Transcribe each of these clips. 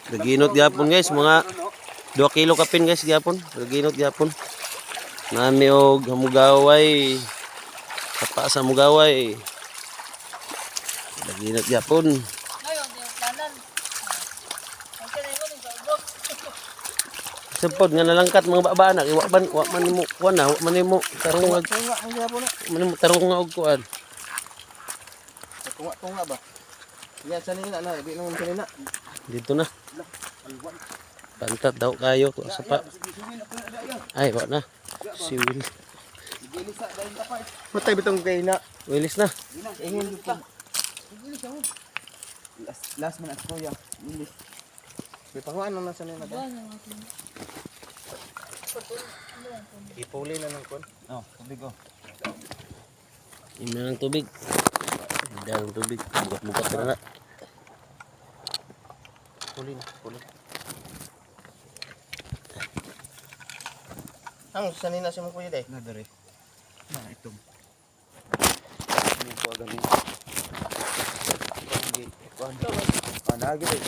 Naginot gyapon guys, mga 2 kilo kapin guys gyapon. Naginot gyapon. Nami og hamugaway. Sapa sa mugaway. Naginot gyapon. Sempod nga nalangkat mga baba anak, wa man nimo kuan na, wa man nimo tarong nga og kuan. Tunga ba? Yan sanina na, di naman sanina. Dito na. Pantat daw kayo sa pa. Ay, wa na. Si Will. Matay bitong kay na. Willis na. Last man at kuya. Bilis. Bipanguan na sanina ba? Ipuli na ng kuan. Oh, tubig oh. Ina ng tubig. Ina ng tubig. Bukat-bukat na. Puli. Ang sanina si mo kuya day. Na dere. Na itong. Ni ko agad ni. Kuan. Anagi day.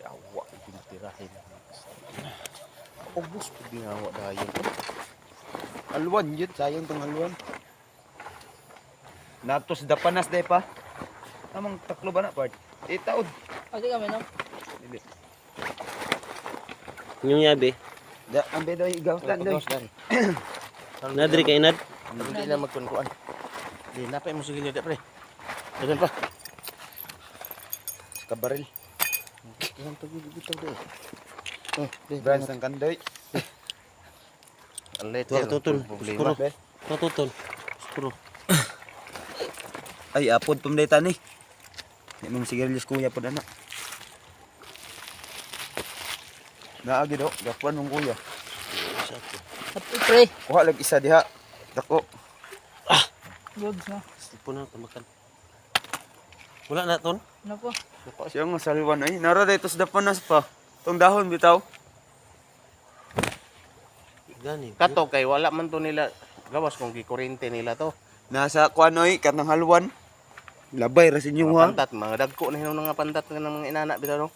Yawa pinatirahin. Ubus pud ginawa dayon. Alwan yun, sayang tong alwan. Natos dapanas day pa. Amang taklo ba na part? Taod. Adi kami no. Dili. Yung yabi. Da ambe daw igaw tan daw. Nadri kay inad. Hindi na magkunkuan. Di napay mo sige pre. Dagan pa. Sa baril. Ilang tugig bitaw day. Brands ng kanday. Tutun. Tutun. Skuro. Ay apod pamdayta ni. Di mong sigarilyas kuya pod anak. Naagi do, gapuan mong kuya. Happy pre. Kuha lag isa diha. Dako. Good na. Sipo na makan. Wala na ton. Ano po? Siya nga salwan ay nara dito sa dapanas pa. Tong dahon bitaw. Gani. Kato kay wala man to nila gawas kung gikurente nila to. Nasa kuanoy kanang halwan. Labay ra sinyo ha. Pantat mga dagko na hinuon nga pantat nga ng mga inana bitaw no.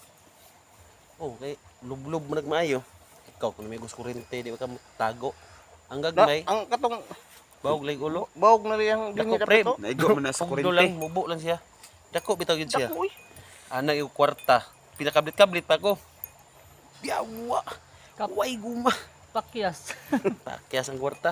Oh, kay lublob mo nagmaayo. Ikaw kung may gusto kurente, di ka mo tago. Ang gagmay, Ang katong bawog lay ulo. bawog na riyang Dako dinhi pre. to. Naigo man na sa Pugdo lang, kurente. mubo lang siya. Dako bitaw gid siya. Dako uy. Ana yung kwarta. Pinakablit-kablit pa ko. Biyawa. Way guma. Pakyas. Pakyas ang kwarta.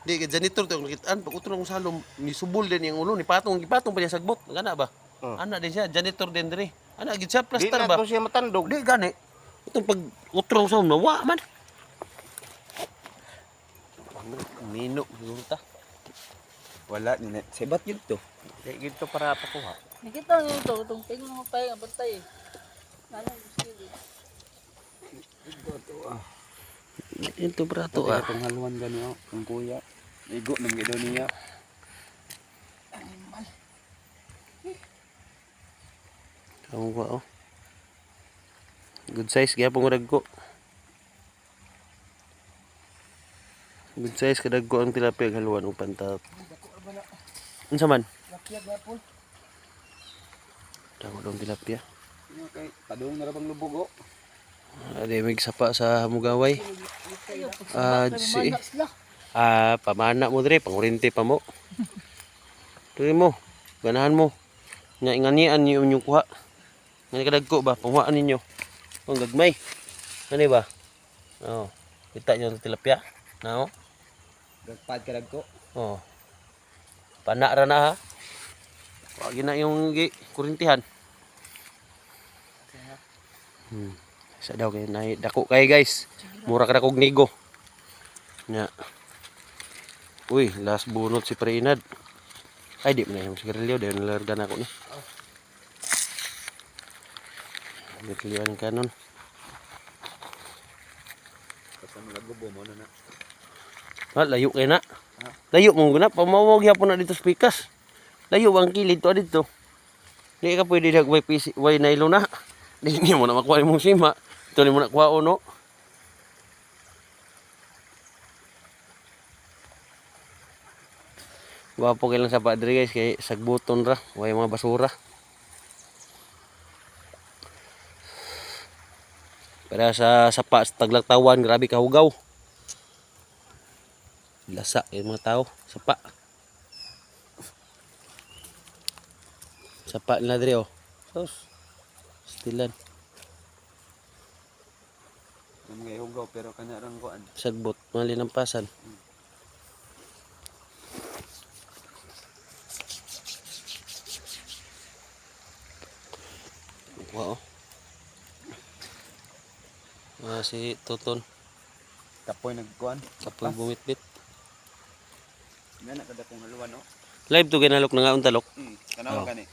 Di gid janitor to nakitaan pag utro ng salom ni subol din yung ulo ni patong gipatong pa niya sagbot. Gana ba? Ana din siya janitor din diri. Ana gid siya Di plaster na ba? to siya matandog. Di gani. Itong pag utro sa salom na wa man. Mino siguro ta. Wala ni sebat yun to. Di gito para pakuha. Nakita niyo ito. Itong tingin mo pa yung abantay eh. Nalang sige. Ito brato Ito tong halwan gani oh, ang kuya. Igo nang gidaw niya. Kamu ba oh. Good size gyapon ko dagko. Good size kadagko ang tilapia haluan ug pantat. Unsa man? Lapya gapon. Daw dong tilapia. Okay, padung na ra bang lubog oh. Ade mig sapa sa Mugaway. Si Sila. pamana mo dire, pangurente pa mo. Diri mo, ganahan mo. Nga inganian niyo inyong kuha. Ngani kadagko ba panghuaan ninyo. Ang gagmay. Kani ba? Oh, kita niyo ang tilapia. Nao? Gagpad ka dagko. Oh. Pana ra na ha. Wag na yung kurintihan. Sa daw kay nay dako kay guys. Mura ka kog nigo. Nya. Uy, last bunot si Prinad. Ay di man yung sigarilyo dahil nalargan ako ni. Nagkiliwan ng kanon. Kasama lagubo mo na. Layo kay na. Layo mo guna pamawag yapon na dito sa pikas. Layo ang kilid to dito. Di ka pwede nagway PC, way nylon na. Di mo na makuha imong sima. Ito ni mo na kuha no. Gwapo kay lang sa padre guys kay sagbuton ra, way mga basura. Para sa sapa sa Taglagtawan, grabe kahugaw. Lasa yung mga tao, sapa. Sapa nila diri oh. Sos. Stilan. Mga hugaw pero kanya rang kuan. Sagbot, mga linampasan. Wow. Si Tuton, Kapoy nagkuan. kapoy bumitbit. Nga na kada kong haluan no. Live to ginalok na nga untalok. Tanaw Oh. gani.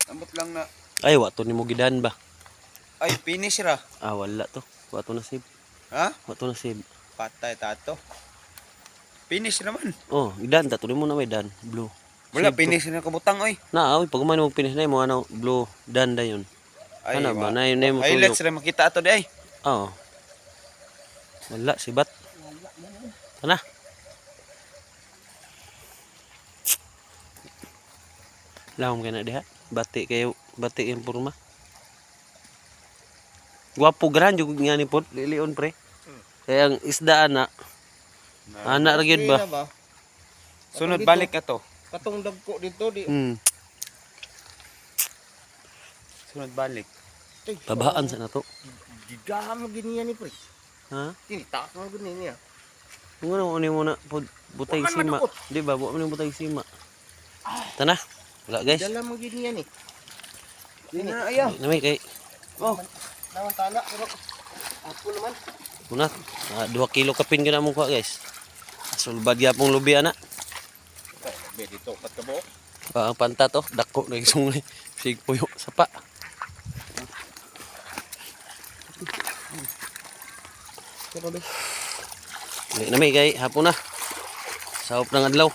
Ambot lang na Ay, wato ni mo gidan ba? ay finish ra. Ah, wala to. Wato na save. Ha? Wato na save. Patay tato. Finish naman. Oh, gidan ta to mo na may dan blue. Wala Save to. finish na kabutang oy. Na, awi pag man mo finish na mo ano blue dan da yun. Ay, Ano ba? Na yun mo highlights tulog. ra makita ato di ay. Oo. Wala sibat. Tana. Lahom kay na diha. Bati kayo, bati yung purma. Gwapo gran jud nga ni pod, lilion pre. Kaya ang isda ana. Ana ra gyud ba? Sunod balik ka to. Katong dagko dito di. Sunod balik. Tabaan sa na to. Gigaham gini yan ni pre. Ha? Tinita mo gini niya. Kung ano mo na pod butay Bukan sima. manukot. Di ba? Bukan mo butay sima. Tana. Wala guys. Dala mo gini yan eh. Dili na ayaw. Namay kay Oh, Naman tala pero apo naman. una 2 kilo kapin gina mo kuha guys. Sulbad gyapong lubi ana. Be dito kat ka bo. Ang panta to, dako na isong sig puyo sapa. Namay kay hapon na. Sahop ng adlaw.